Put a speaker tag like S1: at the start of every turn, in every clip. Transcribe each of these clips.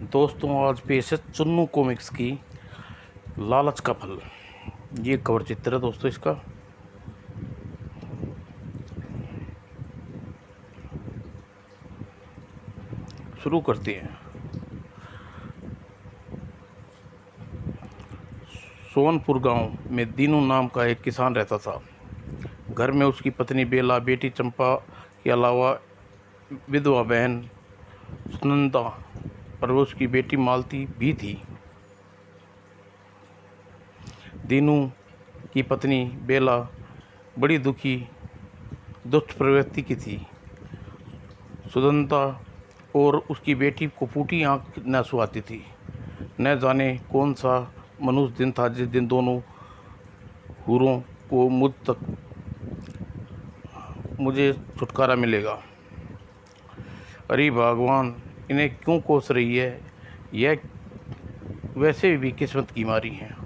S1: दोस्तों आज पेश है चुन्नू कॉमिक्स की लालच का फल। ये कवर चित्र है दोस्तों इसका। शुरू करते हैं। सोनपुर गांव में दीनू नाम का एक किसान रहता था। घर में उसकी पत्नी बेला, बेटी चंपा के अलावा विधवा बहन सुनंदा और उसकी बेटी मालती भी थी। दीनू की पत्नी बेला बड़ी दुष्ट प्रवृत्ति की थी। सुनंदा और उसकी बेटी को फूटी आंख न सुहाती थी। न जाने कौन सा मनुष्य दिन था जिस दिन दोनों हूरों को मुझे छुटकारा मिलेगा। अरे भगवान, इन्हें क्यों कोस रही है? यह वैसे भी किस्मत की मारी है।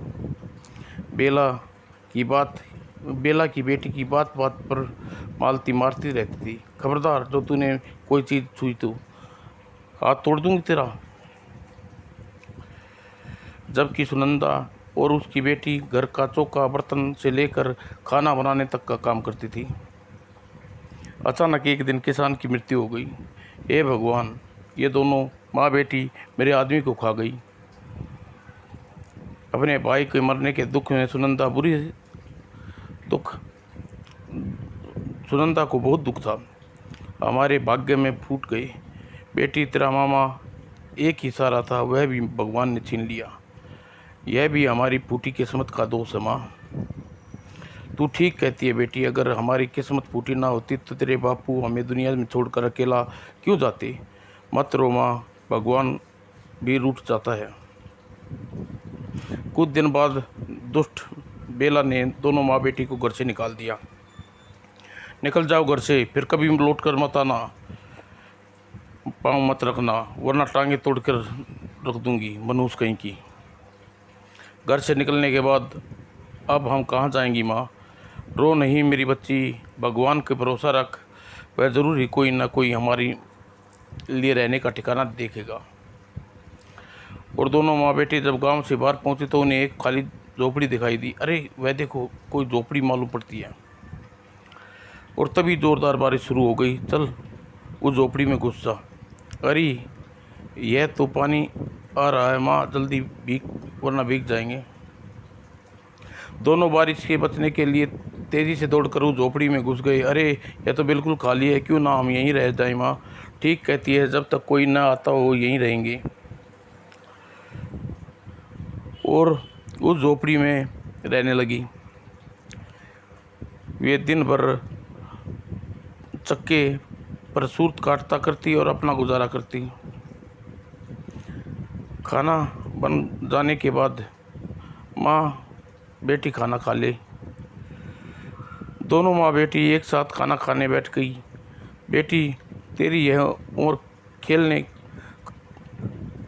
S1: बेला की बेटी की बात बात पर मालती मारती रहती थी। खबरदार, जो तूने कोई चीज़ छुई तो हाथ तोड़ दूंगी तेरा। जबकि सुनंदा और उसकी बेटी घर का चौका बर्तन से लेकर खाना बनाने तक का काम करती थी। अचानक एक दिन किसान की मृत्यु हो गई। हे भगवान, ये दोनों माँ बेटी मेरे आदमी को खा गई। अपने भाई के मरने के दुख में सुनंदा को बहुत दुख था। हमारे भाग्य में फूट गए। बेटी, तेरा मामा एक ही सहारा था, वह भी भगवान ने छीन लिया। यह भी हमारी फूटी किस्मत का दोष है। माँ, तू ठीक कहती है बेटी। अगर हमारी किस्मत फूटी ना होती तो तेरे बापू हमें दुनिया में छोड़कर अकेला क्यों जाते? मत रो माँ, भगवान भी रूठ जाता है। कुछ दिन बाद दुष्ट बेला ने दोनों माँ बेटी को घर से निकाल दिया। निकल जाओ घर से, फिर कभी लौट कर मत आना। पाँव मत रखना वरना टांगे तोड़कर रख दूंगी, मनूस कहीं की। घर से निकलने के बाद अब हम कहाँ जाएंगी माँ? रो नहीं मेरी बच्ची, भगवान के भरोसा रख। वह ज़रूर ही कोई ना कोई हमारी लिए रहने का ठिकाना देखेगा। और दोनों माँ बेटी जब गांव से बाहर पहुंचे तो उन्हें एक खाली झोपड़ी दिखाई दी। अरे वह देखो, कोई झोपड़ी मालूम पड़ती है। और तभी ज़ोरदार बारिश शुरू हो गई। चल उस झोपड़ी में घुस जा। अरे यह तो पानी आ रहा है माँ, जल्दी भीग वरना भीग जाएंगे। दोनों बारिश के बचने के लिए तेज़ी से दौड़कर उस झोपड़ी में घुस गए। अरे यह तो बिल्कुल खाली है, क्यों ना हम यहीं रह जाएं माँ? ठीक कहती है, जब तक कोई ना आता हो यहीं रहेंगे। और उस झोपड़ी में रहने लगी। वे दिन भर चक्के पर सूरत काटता करती और अपना गुजारा करती। खाना बन जाने के बाद माँ बेटी खाना खा ले। दोनों माँ बेटी एक साथ खाना खाने बैठ गई। बेटी, तेरी यह उम्र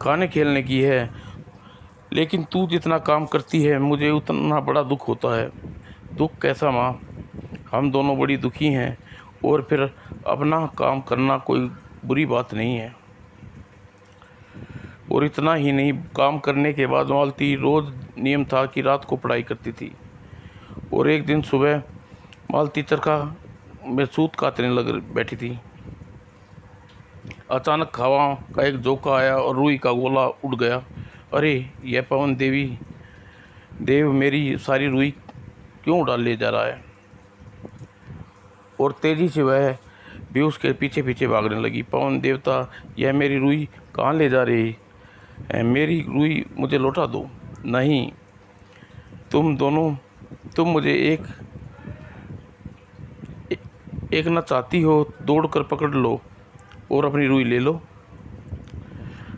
S1: खाने खेलने की है, लेकिन तू जितना काम करती है मुझे उतना बड़ा दुख होता है। दुख कैसा माँ? हम दोनों बड़ी दुखी हैं, और फिर अपना काम करना कोई बुरी बात नहीं है। और इतना ही नहीं, काम करने के बाद मालती रोज़ नियम था कि रात को पढ़ाई करती थी। और एक दिन सुबह मालती चरखा में सूत काटने लग बैठी थी। अचानक हवा का एक झोंका आया और रुई का गोला उड़ गया। अरे यह पवन देव मेरी सारी रुई क्यों उड़ा ले जा रहा है? और तेजी से वह भी उसके पीछे पीछे भागने लगी। पवन देवता, यह मेरी रुई कहाँ ले जा रही है? मेरी रुई मुझे लौटा दो। नहीं, तुम मुझे एक ना चाहती हो, दौड़कर पकड़ लो और अपनी रुई ले लो।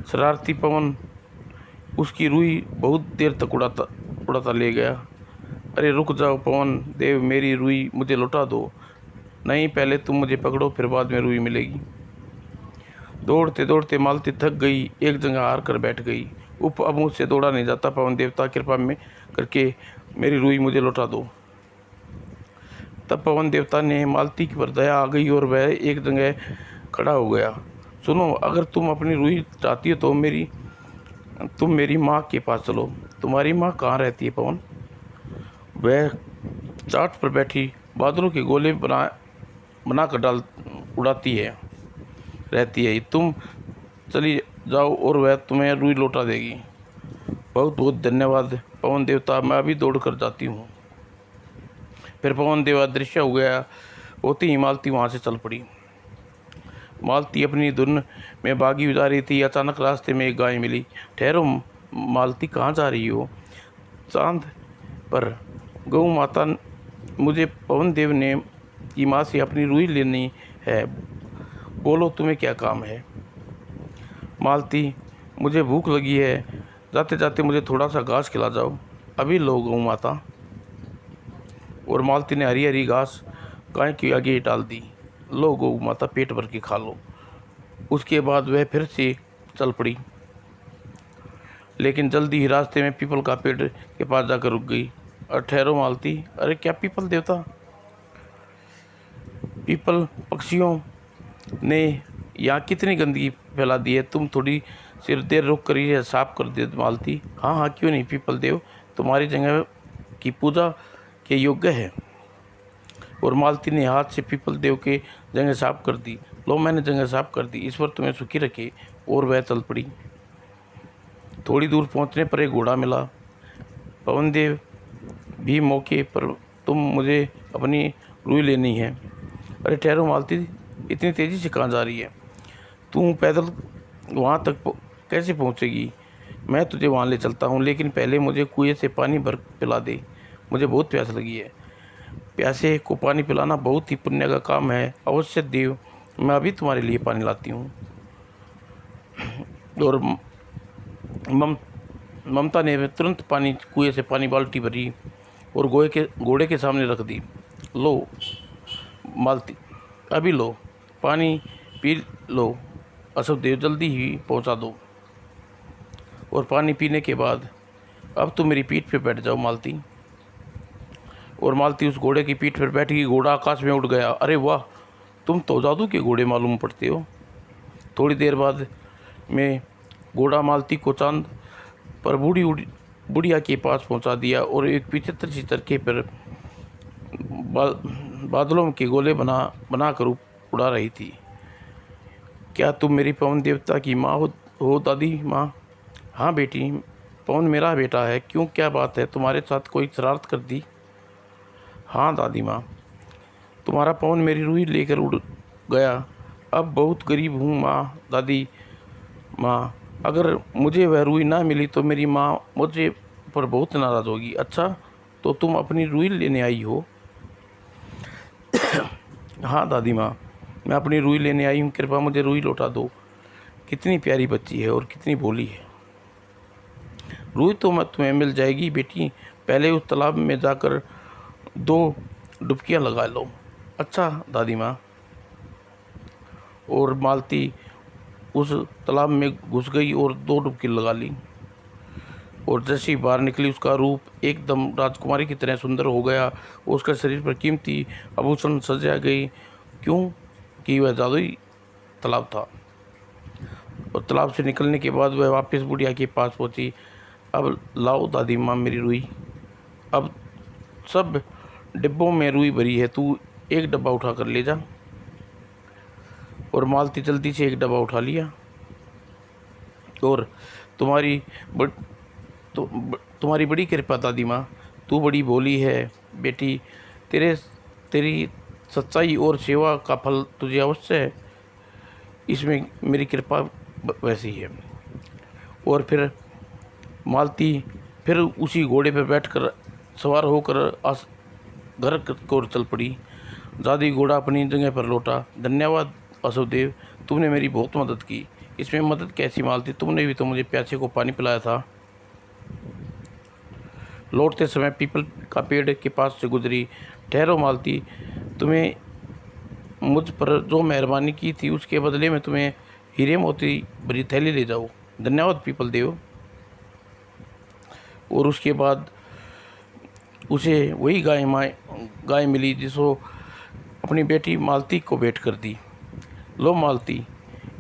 S1: शरारती पवन उसकी रुई बहुत देर तक उड़ाता ले गया। अरे रुक जाओ पवन देव, मेरी रुई मुझे लौटा दो। नहीं, पहले तुम मुझे पकड़ो, फिर बाद में रुई मिलेगी। दौड़ते दौड़ते मालती थक गई, एक जगह हार कर बैठ गई। अब मुझसे दौड़ा नहीं जाता, पवन देवता कृपा में करके मेरी रुई मुझे लौटा दो। तब पवन देवता ने मालती पर दया आ गई और वह एक जगह खड़ा हो गया। सुनो, अगर तुम अपनी रुई चाहती हो तो मेरी तुम मेरी माँ के पास चलो। तुम्हारी माँ कहाँ रहती है पवन? वह चाट पर बैठी बादलों के गोले बना कर डाल उड़ाती है रहती है। तुम चली जाओ और वह तुम्हें रुई लौटा देगी। बहुत बहुत धन्यवाद पवन देवता, मैं अभी दौड़ कर जाती हूँ। फिर पवन देव अदृश्य हो गया। होती ही मालती वहाँ से चल पड़ी। मालती अपनी धुन में बागी जा रही थी। अचानक रास्ते में एक गाय मिली। ठहरो मालती, कहाँ जा रही हो? चांद पर। गौ माता, मुझे पवन देव ने की माँ से अपनी रुई लेनी है। बोलो तुम्हें क्या काम है? मालती, मुझे भूख लगी है, जाते जाते मुझे थोड़ा सा घास खिला जाओ। अभी लो गौ माता। और मालती ने हरी हरी घास गाय के आगे डाल दी। लो गौ माता, पेट भर के खा लो। उसके बाद वह फिर से चल पड़ी, लेकिन जल्दी ही रास्ते में पीपल का पेड़ के पास जाकर रुक गई। और ठहरो मालती। अरे क्या पीपल देवता? पीपल पक्षियों ने यहाँ कितनी गंदगी फैला दी है। तुम थोड़ी सिर देर रुक कर ये साफ कर दे मालती। हाँ हाँ, क्यों नहीं पीपल देव, तुम्हारी जगह की पूजा के योग्य है। और मालती ने हाथ से पीपल देव के जगह साफ कर दी। लो, मैंने जगह साफ कर दी, ईश्वर तुम्हें सुखी रखे। और वह चल पड़ी। थोड़ी दूर पहुंचने पर एक घोड़ा मिला। पवन देव भी मौके पर, तुम मुझे अपनी रुई लेनी है। अरे ठहरो मालती, इतनी तेज़ी से कहाँ जा रही है? तू पैदल वहाँ तक कैसे पहुँचेगी? मैं तुझे वहाँ ले चलता हूँ, लेकिन पहले मुझे कुएं से पानी भर पिला दे। मुझे बहुत प्यास लगी है। प्यासे को पानी पिलाना बहुत ही पुण्य का काम है। अवश्य देव, मैं अभी तुम्हारे लिए पानी लाती हूँ। और ममता ने तुरंत कुएं से पानी बाल्टी भरी और घोड़े के सामने रख दी। लो मालती, अभी लो, पानी पी लो। अशोक देव, जल्दी ही पहुंचा दो। और पानी पीने के बाद अब तुम मेरी पीठ पे बैठ जाओ मालती। और मालती उस घोड़े की पीठ पर बैठ गई। घोड़ा आकाश में उड़ गया। अरे वाह, तुम तो जादू के घोड़े मालूम पड़ते हो। थोड़ी देर बाद में घोड़ा मालती को चांद पर बुढ़िया के पास पहुंचा दिया और एक विचित्र सी चरखे पर बादलों के गोले बना कर उड़ा रही थी। क्या तुम मेरी पवन देवता की माँ हो दादी माँ? हाँ बेटी, पवन मेरा बेटा है। क्यों, क्या बात है? तुम्हारे साथ कोई शरारत कर दी? हाँ दादी माँ, तुम्हारा पवन मेरी रुई लेकर उड़ गया। अब बहुत गरीब हूँ माँ। दादी माँ, अगर मुझे वह रुई ना मिली तो मेरी माँ मुझे पर बहुत नाराज़ होगी। अच्छा, तो तुम अपनी रुई लेने आई हो? हाँ दादी माँ, मैं अपनी रुई लेने आई हूँ। कृपया मुझे रुई लौटा दो। कितनी प्यारी बच्ची है और कितनी भोली है। रुई तो मैं तुम्हें मिल जाएगी बेटी, पहले उस तालाब में जाकर 2 डुबकियाँ लगा लो। अच्छा दादी माँ। और मालती उस तालाब में घुस गई और 2 डुबकी लगा ली। और जैसे ही बाहर निकली, उसका रूप एकदम राजकुमारी की तरह सुंदर हो गया। उसका शरीर पर कीमती आभूषण सजा गई, क्यों कि वह जादुई तालाब था। और तालाब से निकलने के बाद वह वापस बुढ़िया के पास पहुंची। अब लाओ दादी माँ मेरी रुई। अब सब डिब्बों में रुई भरी है, तू एक डब्बा उठा कर ले जा। और मालती जल्दी से एक डब्बा उठा लिया। और तुम्हारी तुम्हारी बड़ी कृपा दादी माँ, तू बड़ी भोली है बेटी। तेरी सच्चाई और सेवा का फल तुझे अवश्य है। इसमें मेरी कृपा वैसी है। और फिर मालती फिर उसी घोड़े पर बैठकर सवार होकर घर को चल पड़ी। दादी घोड़ा अपनी जगह पर लौटा। धन्यवाद अशोक देव, तुमने मेरी बहुत मदद की। इसमें मदद कैसी मालती, तुमने भी तो मुझे प्यासे को पानी पिलाया था। लौटते समय पीपल का पेड़ के पास से गुजरी। ठहरो मालती, तुम्हें मुझ पर जो मेहरबानी की थी उसके बदले में तुम्हें हीरे मोती भरी थैली ले जाओ। धन्यवाद पीपल देव। और उसके बाद उसे वही गाय मिली जिसको अपनी बेटी मालती को भेंट कर दी। लो मालती,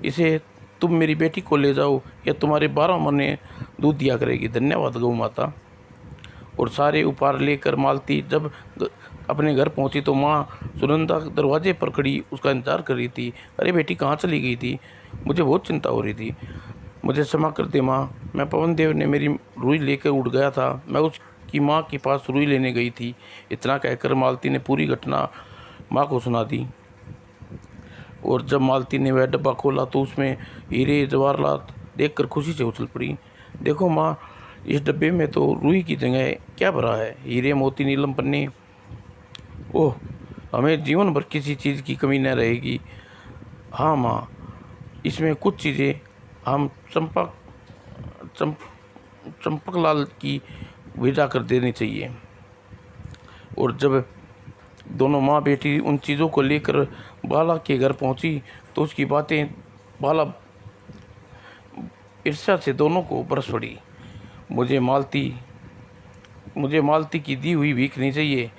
S1: इसे तुम मेरी बेटी को ले जाओ, या तुम्हारे 12 महीने दूध दिया करेगी। धन्यवाद गौ माता। और सारे उपहार लेकर मालती जब अपने घर पहुंची तो माँ सुनंदा दरवाजे पर खड़ी उसका इंतजार कर रही थी। अरे बेटी, कहाँ चली गई थी? मुझे बहुत चिंता हो रही थी। मुझे क्षमा कर दे माँ, मैं पवन देव ने मेरी रुई लेकर उड़ गया था। मैं उसकी माँ के पास रुई लेने गई थी। इतना कहकर मालती ने पूरी घटना माँ को सुना दी। और जब मालती ने वह डब्बा खोला तो उसमें हीरे जवाहरात देखकर खुशी से उछल पड़ी। देखो माँ, इस डब्बे में तो रुई की जगह क्या भरा है? हीरे, मोती, नीलम पन्ने। ओह, हमें जीवन भर किसी चीज़ की कमी न रहेगी। हाँ माँ, इसमें कुछ चीज़ें हम चंपक लाल की भेजा कर देनी चाहिए। और जब दोनों माँ बेटी उन चीज़ों को लेकर बाला के घर पहुंची तो उसकी बातें बाला ईर्ष्या से दोनों को बरस पड़ी। मुझे मालती की दी हुई भीख नहीं चाहिए।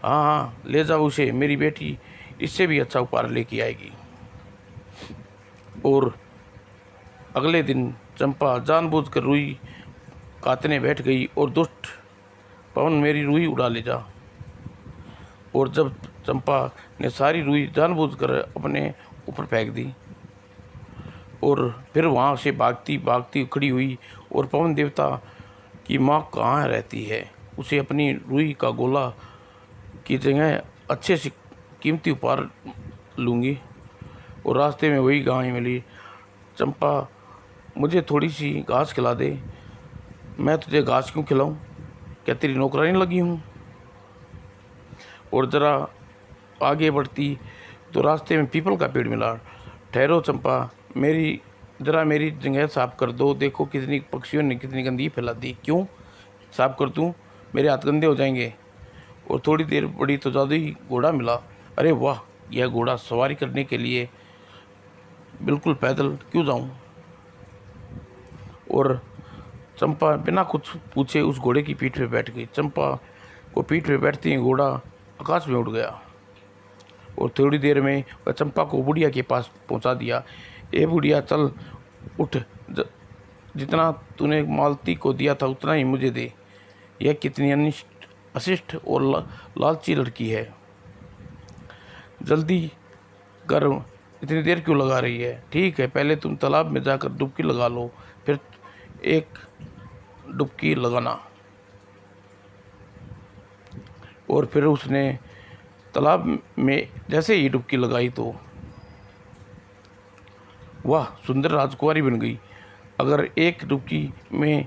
S1: हाँ हाँ, ले जाओ उसे, मेरी बेटी इससे भी अच्छा उपहार लेके आएगी। और अगले दिन चंपा जानबूझकर रुई काटने बैठ गई और दुष्ट पवन मेरी रुई उड़ा ले जा। और जब चंपा ने सारी रुई जानबूझकर अपने ऊपर फेंक दी और फिर वहाँ से भागती भागती खड़ी हुई और पवन देवता की माँ कहाँ रहती है उसे अपनी रुई का गोला की जगह अच्छे से कीमती उपहार लूँगी। और रास्ते में वही गाय मिली। चंपा, मुझे थोड़ी सी घास खिला दे। मैं तुझे घास क्यों खिलाऊं? क्या तेरी नौकरानी लगी हूँ? और ज़रा आगे बढ़ती तो रास्ते में पीपल का पेड़ मिला। ठहरो चंपा, मेरी जगह साफ कर दो। देखो कितनी पक्षियों ने कितनी गंदगी फैला दी। क्यों साफ कर दूं? मेरे हाथ गंदे हो जाएंगे। और थोड़ी देर बड़ी तो ज़्यादा ही घोड़ा मिला। अरे वाह, यह घोड़ा सवारी करने के लिए बिल्कुल पैदल क्यों जाऊं? और चंपा बिना कुछ पूछे उस घोड़े की पीठ पे बैठ गई। चंपा को पीठ पे बैठती ही घोड़ा आकाश में उड़ गया। और थोड़ी देर में वह चंपा को बुढ़िया के पास पहुंचा दिया। ए बुढ़िया, चल उठ, जितना तूने मालती को दिया था उतना ही मुझे दे। यह कितनी अशिष्ट और लालची लड़की है। जल्दी कर, इतनी देर क्यों लगा रही है? ठीक है, पहले तुम तालाब में जाकर डुबकी लगा लो, फिर एक डुबकी लगाना। और फिर उसने तालाब में जैसे ही डुबकी लगाई तो वाह, सुंदर राजकुमारी बन गई। अगर एक डुबकी में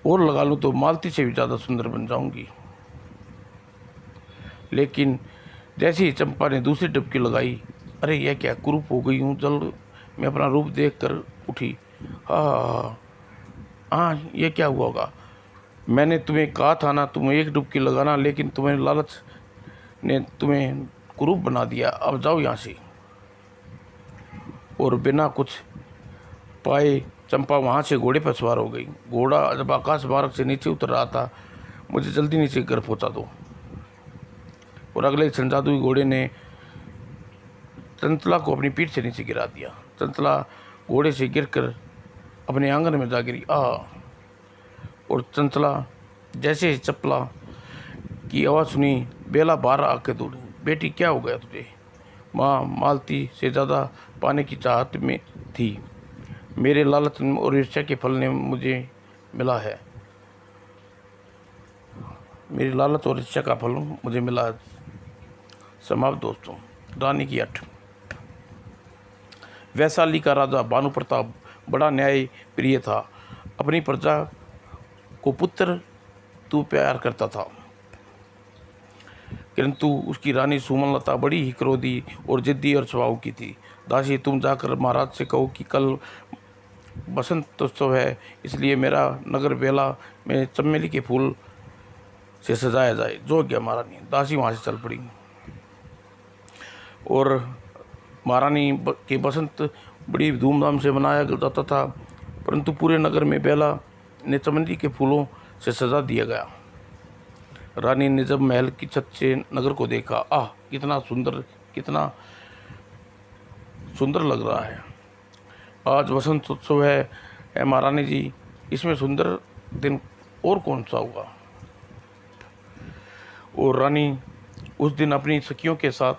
S1: और लगा लूँ तो मालती से भी ज़्यादा सुंदर बन जाऊंगी। लेकिन जैसे ही चंपा ने दूसरी डुबकी लगाई, अरे यह क्या, कुरूप हो गई हूँ। जल्द में अपना रूप देख कर उठी। हाँ हाँ, ये क्या हुआ होगा? मैंने तुम्हें कहा था ना तुम एक डुबकी लगाना, लेकिन तुम्हें लालच ने तुम्हें कुरूप बना दिया। अब जाओ यहाँ से। और बिना कुछ पाए चंपा वहाँ से घोड़े पर सवार हो गई। घोड़ा जब आकाश मार्ग से नीचे उतर रहा था, मुझे जल्दी नीचे घर पहुँचा दो। और अगले क्षण जादुई घोड़े ने चंचला को अपनी पीठ से नीचे गिरा दिया। चंचला घोड़े से गिरकर अपने आंगन में जा गिरी। और चंचला जैसे ही चप्पला की आवाज़ सुनी, बेला बाहर आके दौड़ी। बेटी, क्या हो गया तुझे? माँ मालती से ज़्यादा पाने की चाहत में थी। मेरे लालच और ईर्ष्या के फल ने मुझे मिला है। मेरी लालच और ईर्ष्या का फल मुझे मिला है। समाप्त दोस्तों। रानी की अठ। वैशाली का राजा भानु प्रताप बड़ा न्याय प्रिय था। अपनी प्रजा को पुत्र तू प्यार करता था, किंतु उसकी रानी सुमनलता बड़ी ही क्रोधी और जिद्दी और स्वभाव की थी। दासी, तुम जाकर महाराज से कहो कि कल बसंतोत्सव है, इसलिए मेरा नगर बेला में चमेली के फूल से सजाया जाए। जो गया महारानी। दासी वहाँ से चल पड़ी। और महारानी के बसंत बड़ी धूमधाम से मनाया जाता था, परंतु पूरे नगर में बेला ने चमेली के फूलों से सजा दिया गया। रानी ने जब महल की छत से नगर को देखा, आह, कितना सुंदर लग रहा है। आज बसंत उत्सव है महारानी जी, इसमें सुंदर दिन और कौन सा हुआ। और रानी उस दिन अपनी सखियों के साथ,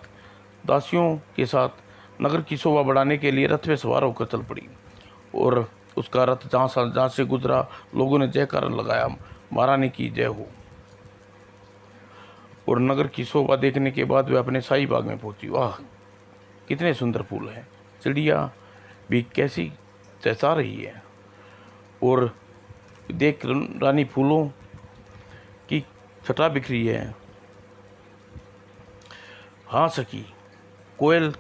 S1: दासियों के साथ नगर की शोभा बढ़ाने के लिए रथ में सवार होकर चल पड़ी। और उसका रथ जहाँ से गुजरा, लोगों ने जयकार लगाया, महारानी की जय हो। और नगर की शोभा देखने के बाद वे अपने शाही बाग में पहुंची। वाह, कितने सुंदर फूल हैं, चिड़िया भी कैसी चहचा रही है। और देख रानी फूलों की छटा बिखरी है। हाँ सखी, कोयल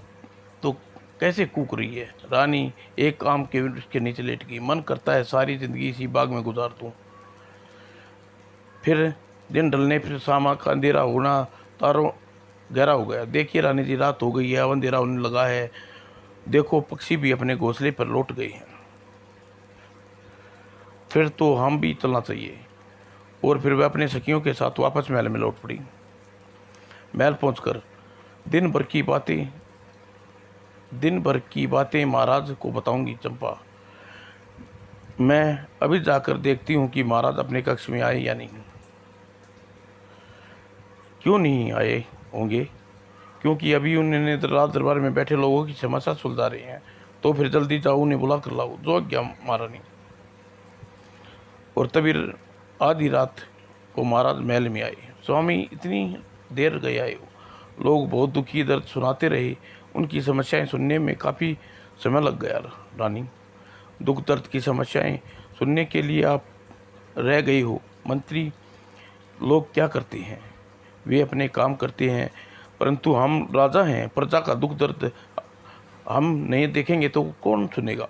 S1: तो कैसे कूक रही है। रानी एक आम के वृक्ष के नीचे लेट गई। मन करता है सारी जिंदगी इसी बाग में गुजार दूं। फिर दिन ढलने, फिर शाम का अंधेरा होना, तारों गहरा हो गया। देखिए रानी जी, रात हो गई है, अब अंधेरा होने लगा है। देखो, पक्षी भी अपने घोंसले पर लौट गए हैं। फिर तो हम भी चलना चाहिए। और फिर वह अपने सखियों के साथ वापस महल में लौट पड़ी। महल पहुंचकर दिन भर की बातें महाराज को बताऊंगी चंपा। मैं अभी जाकर देखती हूँ कि महाराज अपने कक्ष में आए या नहीं। क्यों नहीं आए होंगे? क्योंकि अभी उन्होंने राज दरबार में बैठे लोगों की समस्या सुलझा रहे हैं। तो फिर जल्दी जाओ, उन्हें बुला कर लाओ। जो आज्ञा महारानी। और तभी आधी रात को महाराज महल में आए। स्वामी इतनी देर गए आए हो। लोग बहुत दुखी दर्द सुनाते रहे। उनकी समस्याएं सुनने में काफ़ी समय लग गया। रानी, दुख दर्द की समस्याएं सुनने के लिए आप रह गई हो। मंत्री लोग क्या करते हैं? वे अपने काम करते हैं, परंतु हम राजा हैं। प्रजा का दुख दर्द हम नहीं देखेंगे तो कौन सुनेगा?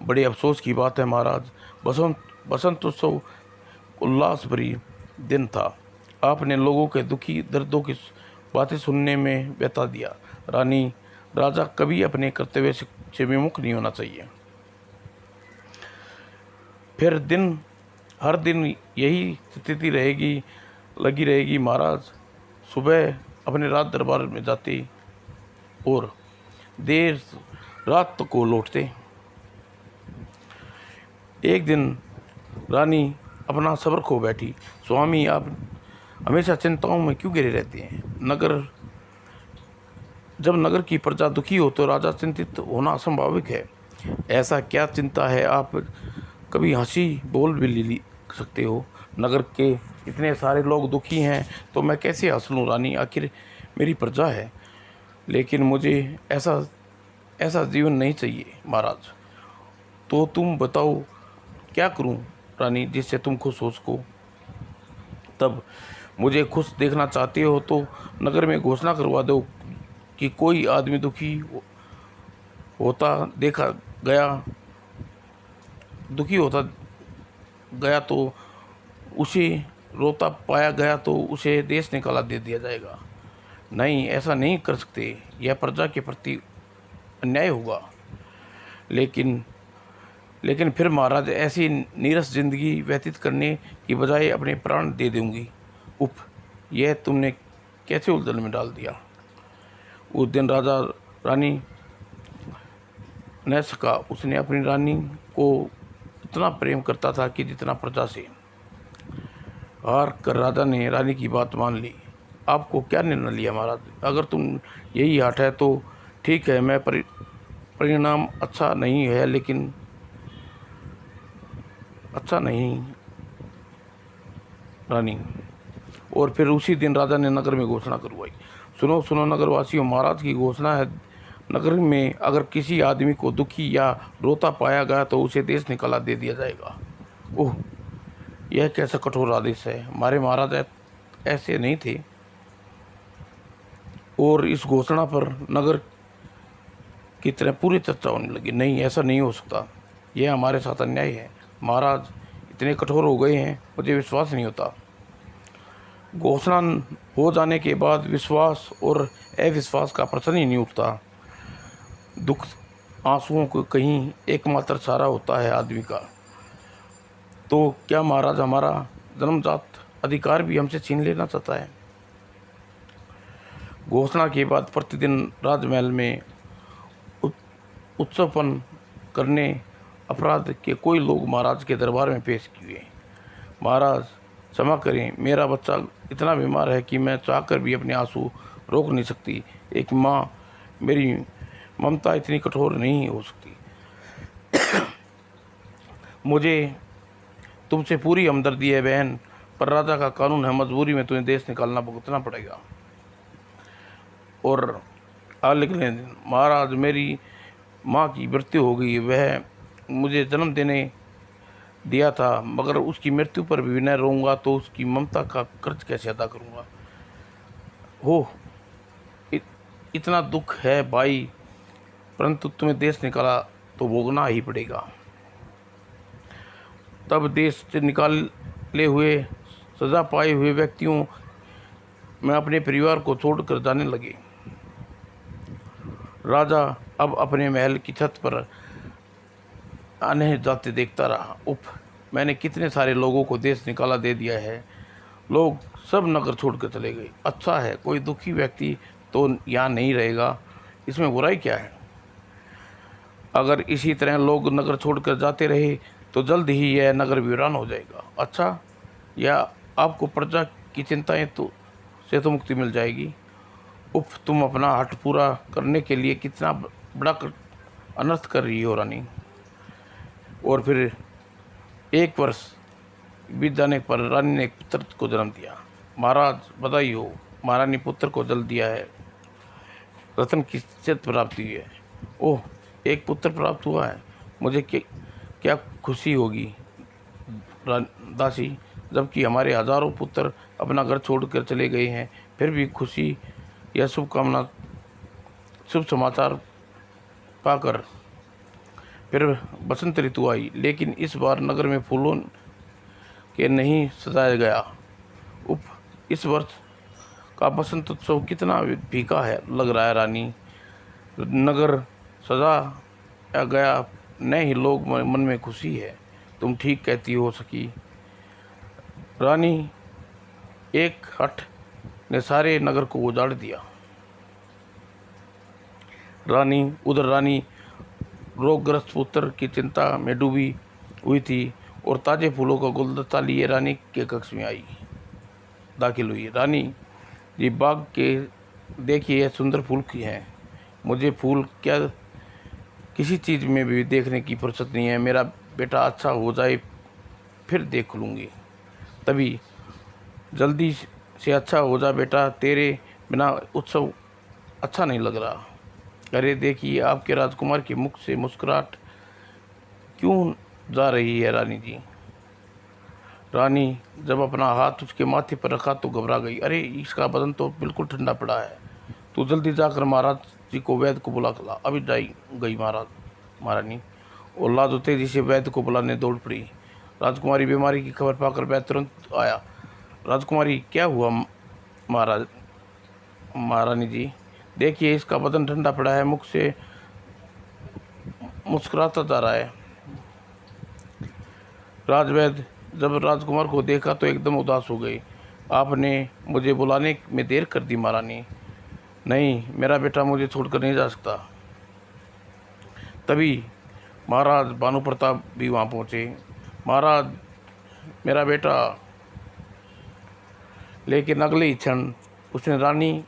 S1: बड़े अफसोस की बात है महाराज। बसंत उत्सव उल्लास भरी दिन था। आपने लोगों के दुखी दर्दों की बातें सुनने में बिता दिया। रानी, राजा कभी अपने कर्तव्य से विमुख नहीं होना चाहिए। फिर हर दिन यही स्थिति लगी रहेगी महाराज। सुबह अपने राज दरबार में जाते और देर रात को लौटते। एक दिन रानी अपना सब्र खो बैठी। स्वामी, आप हमेशा चिंताओं में क्यों घिरे रहते हैं? जब नगर की प्रजा दुखी हो तो राजा चिंतित होना स्वाभाविक है। ऐसा क्या चिंता है? आप कभी हंसी बोल भी ले सकते हो। नगर के इतने सारे लोग दुखी हैं तो मैं कैसे हंस लूँ रानी? आखिर मेरी प्रजा है। लेकिन मुझे ऐसा जीवन नहीं चाहिए महाराज। तो तुम बताओ क्या करूं रानी, जिससे तुम खुश हो सको? तब मुझे खुश देखना चाहते हो तो नगर में घोषणा करवा दो कि कोई आदमी दुखी होता गया तो उसे रोता पाया गया तो उसे देश निकाला दे दिया जाएगा। नहीं, ऐसा नहीं कर सकते। यह प्रजा के प्रति अन्याय होगा। लेकिन फिर महाराज, ऐसी नीरस जिंदगी व्यतीत करने की बजाय अपने प्राण दे दूंगी। उफ, यह तुमने कैसे उलझन में डाल दिया। उस दिन राजा रानी न सका। उसने अपनी रानी को इतना प्रेम करता था कि जितना प्रजा से। हार कर राजा ने रानी की बात मान ली। आपको क्या निर्णय लिया महाराज? अगर तुम यही हाट है तो ठीक है। मैं परिणाम अच्छा नहीं है, लेकिन अच्छा नहीं रानी। और फिर उसी दिन राजा ने नगर में घोषणा करवाई। सुनो सुनो नगरवासियों, महाराज की घोषणा है। नगर में अगर किसी आदमी को दुखी या रोता पाया गया तो उसे देश निकाला दे दिया जाएगा। ओह, यह कैसा कठोर आदेश है। हमारे महाराज ऐसे नहीं थे। और इस घोषणा पर नगर की तरह पूरी चर्चा होने लगी। नहीं, ऐसा नहीं हो सकता। यह हमारे साथ अन्याय है। महाराज इतने कठोर हो गए हैं, मुझे विश्वास नहीं होता। घोषणा हो जाने के बाद विश्वास और अविश्वास का प्रश्न ही नहीं उठता। दुख आंसुओं को कहीं एकमात्र सहारा होता है आदमी का। तो क्या महाराज हमारा जन्मजात अधिकार भी हमसे छीन लेना चाहता है? घोषणा के बाद प्रतिदिन राजमहल में उत्सवपन करने अपराध के कोई लोग महाराज के दरबार में पेश किए। महाराज क्षमा करें, मेरा बच्चा इतना बीमार है कि मैं चाहकर भी अपने आंसू रोक नहीं सकती। एक माँ, मेरी ममता इतनी कठोर नहीं हो सकती। मुझे तुमसे पूरी हमदर्दी है बहन, पर राजा का कानून है, मजबूरी में तुम्हें देश निकालना भुगतना पड़ेगा। और अगले दिन महाराज, मेरी माँ की मृत्यु हो गई। वह मुझे जन्म देने दिया था, मगर उसकी मृत्यु पर भी न रहूँगा तो उसकी ममता का कर्ज कैसे अदा करूँगा। हो इतना दुख है भाई, परंतु तुम्हें देश निकाला तो भोगना ही पड़ेगा। तब देश से निकाले हुए, सजा पाए हुए व्यक्तियों में अपने परिवार को छोड़कर जाने लगे। राजा अब अपने महल की छत पर आने जाते देखता रहा। उफ, मैंने कितने सारे लोगों को देश निकाला दे दिया है। लोग सब नगर छोड़कर चले गए। अच्छा है, कोई दुखी व्यक्ति तो यहाँ नहीं रहेगा, इसमें बुराई क्या है। अगर इसी तरह लोग नगर छोड़कर जाते रहे तो जल्द ही यह नगर वीरान हो जाएगा। अच्छा, या आपको प्रजा की चिंताएं से तो मुक्ति मिल जाएगी। उफ, तुम अपना हट पूरा करने के लिए कितना बड़ा अनर्थ कर रही हो रानी। और फिर 1 वर्ष बीत जाने पर रानी ने एक पुत्र को जन्म दिया। महाराज बधाई हो, महारानी पुत्र को जन्म दिया है, रत्न की इज्जत प्राप्त हुई है। ओह, एक पुत्र प्राप्त हुआ है, मुझे क्या खुशी होगी दासी, जबकि हमारे हजारों पुत्र अपना घर छोड़कर चले गए हैं। फिर भी खुशी या शुभ समाचार पाकर फिर बसंत ऋतु आई, लेकिन इस बार नगर में फूलों के नहीं सजाया गया। उप, इस वर्ष का बसंत उत्सव कितना फीका है लग रहा है रानी। नगर सजाया गया, न ही लोग मन में खुशी है। तुम ठीक कहती हो सकी रानी। एक हट ने सारे नगर को उजाड़ दिया। रानी रोगग्रस्त पुत्र की चिंता में डूबी हुई थी और ताजे फूलों का गुलदस्ता लिए रानी के कक्ष में दाखिल हुई। रानी जी, बाग के देखिए, यह सुंदर फूल की हैं। मुझे फूल क्या किसी चीज़ में भी देखने की फुर्सत नहीं है। मेरा बेटा अच्छा हो जाए फिर देख लूँगी। तभी जल्दी से अच्छा हो जा बेटा, तेरे बिना उत्सव अच्छा नहीं लग रहा। अरे देखिए, आपके राजकुमार के मुख से मुस्कुराहट क्यों जा रही है रानी जी। रानी जब अपना हाथ उसके माथे पर रखा तो घबरा गई। अरे, इसका बदन तो बिल्कुल ठंडा पड़ा है। तू जल्दी जाकर महाराज जी को वैद्य को बुला ला। अभी गई महारानी और लाजो तेजी से वैद्य को बुलाने दौड़ पड़ी। राजकुमारी बीमारी की खबर पाकर वैद्य तुरंत आया। राजकुमारी, क्या हुआ महारानी जी? देखिए, इसका बदन ठंडा पड़ा है, मुख से मुस्कुराता जा रहा है। राजवैद्य जब राजकुमार को देखा तो एकदम उदास हो गई। आपने मुझे बुलाने में देर कर दी महारानी। नहीं, मेरा बेटा मुझे छोड़कर नहीं जा सकता। तभी महाराज भानु प्रताप भी वहाँ पहुँचे। महाराज, मेरा बेटा। लेकिन अगले ही क्षण उसने रानी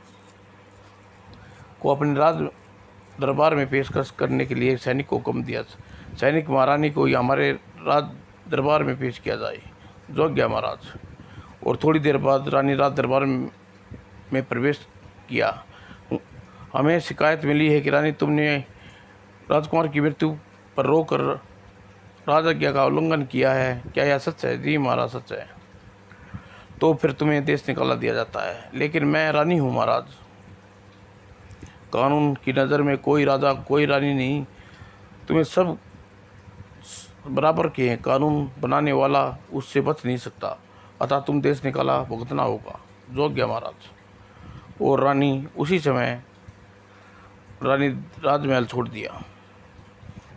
S1: को अपने राज दरबार में पेशकश करने के लिए सैनिक को हुक्म दिया। सैनिक महारानी को हमारे राज दरबार में पेश किया जाए। जो गया महाराज। और थोड़ी देर बाद रानी राज दरबार में प्रवेश किया। हमें शिकायत मिली है कि रानी, तुमने राजकुमार की मृत्यु पर रोकर राजज्ञा का उल्लंघन किया है। क्या यह सच है? जी महाराज, सच है। तो फिर तुम्हें देश निकाला दिया जाता है। लेकिन मैं रानी हूँ महाराज। कानून की नज़र में कोई राजा कोई रानी नहीं, तुम्हें सब बराबर के हैं। कानून बनाने वाला उससे बच नहीं सकता, अतः तुम देश निकाला भुगतना होगा। जो गया महाराज। और रानी उसी समय रानी राजमहल छोड़ दिया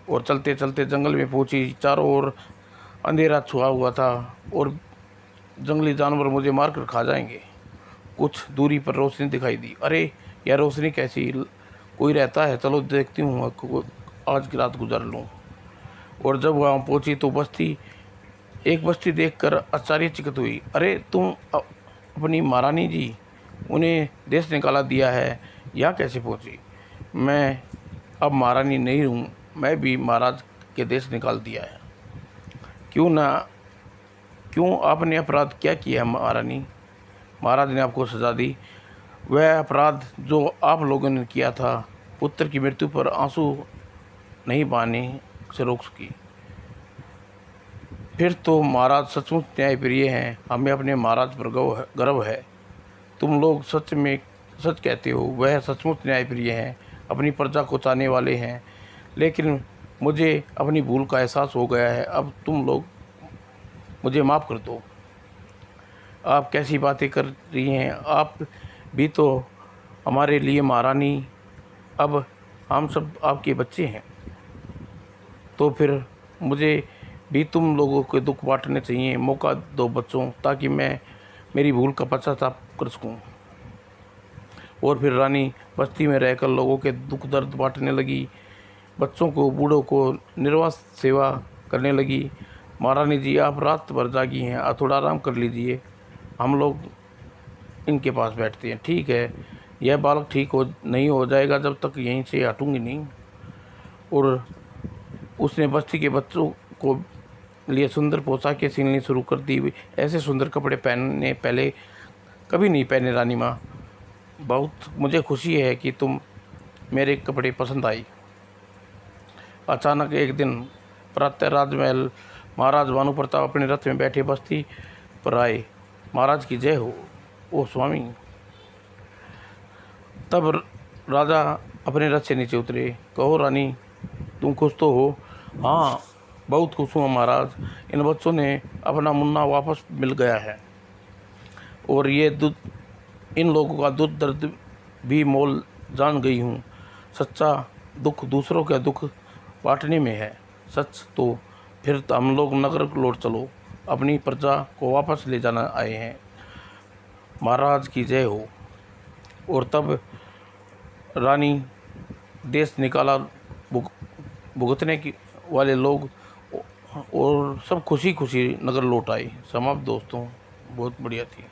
S1: और चलते चलते जंगल में पहुंची। चारों ओर अंधेरा छुआ हुआ था और जंगली जानवर मुझे मारकर खा जाएंगे। कुछ दूरी पर रोशनी दिखाई दी। अरे, यह रोशनी कैसी? कोई रहता है, चलो देखती हूँ, आज की रात गुजार लूँ। और जब वहाँ पहुंची तो एक बस्ती देखकर आश्चर्यचकित हुई। अरे तुम अपनी महारानी जी, उन्हें देश निकाला दिया है, यहाँ कैसे पहुंची? मैं अब महारानी नहीं हूँ, मैं भी महाराज के देश निकाल दिया है। क्यों आपने अपराध क्या किया है महारानी? महाराज ने आपको सजा दी। वह अपराध जो आप लोगों ने किया था, पुत्र की मृत्यु पर आंसू नहीं बहाने से रोक सकी। फिर तो महाराज सचमुच न्यायप्रिय हैं, हमें अपने महाराज पर गर्व है। तुम लोग सच कहते हो, वह सचमुच न्यायप्रिय हैं, अपनी प्रजा को चाहने वाले हैं। लेकिन मुझे अपनी भूल का एहसास हो गया है, अब तुम लोग मुझे माफ़ कर दो। आप कैसी बातें कर रही हैं? आप भी तो हमारे लिए महारानी, अब हम सब आपके बच्चे हैं। तो फिर मुझे भी तुम लोगों के दुख बांटने चाहिए। मौका दो बच्चों, ताकि मैं मेरी भूल का पश्चाताप कर सकूं। और फिर रानी बस्ती में रहकर लोगों के दुख दर्द बांटने लगी, बच्चों को, बूढ़ों को निर्वाह सेवा करने लगी। महारानी जी, आप रात भर जागी हैं, आप थोड़ा आराम कर लीजिए, हम लोग इनके पास बैठते हैं। ठीक है, यह बालक ठीक नहीं हो जाएगा जब तक यहीं से हटूंगी नहीं। और उसने बस्ती के बच्चों को लिए सुंदर पोशाकें सिलनी शुरू कर दी। ऐसे सुंदर कपड़े पहनने पहले कभी नहीं पहने रानी माँ। बहुत मुझे खुशी है कि तुम मेरे कपड़े पसंद आई। अचानक एक दिन प्रातः राजमहल महाराज भानु प्रताप अपने रथ में बैठे बस्ती पर आए। महाराज की जय हो, ओ स्वामी। तब राजा अपने रथ से नीचे उतरे। कहो रानी, तुम खुश तो हो? हाँ, बहुत खुश हूँ महाराज। इन बच्चों ने अपना मुन्ना वापस मिल गया है, और ये इन लोगों का दुख दर्द भी मोल जान गई हूँ। सच्चा दुख दूसरों का दुख बांटने में है। सच तो फिर हम लोग नगर लौट चलो, अपनी प्रजा को वापस ले जाना आए हैं। महाराज की जय हो। और तब रानी देश निकाला भुगतने की वाले लोग और सब खुशी खुशी नगर लौट आए। समाप्त दोस्तों, बहुत बढ़िया थी।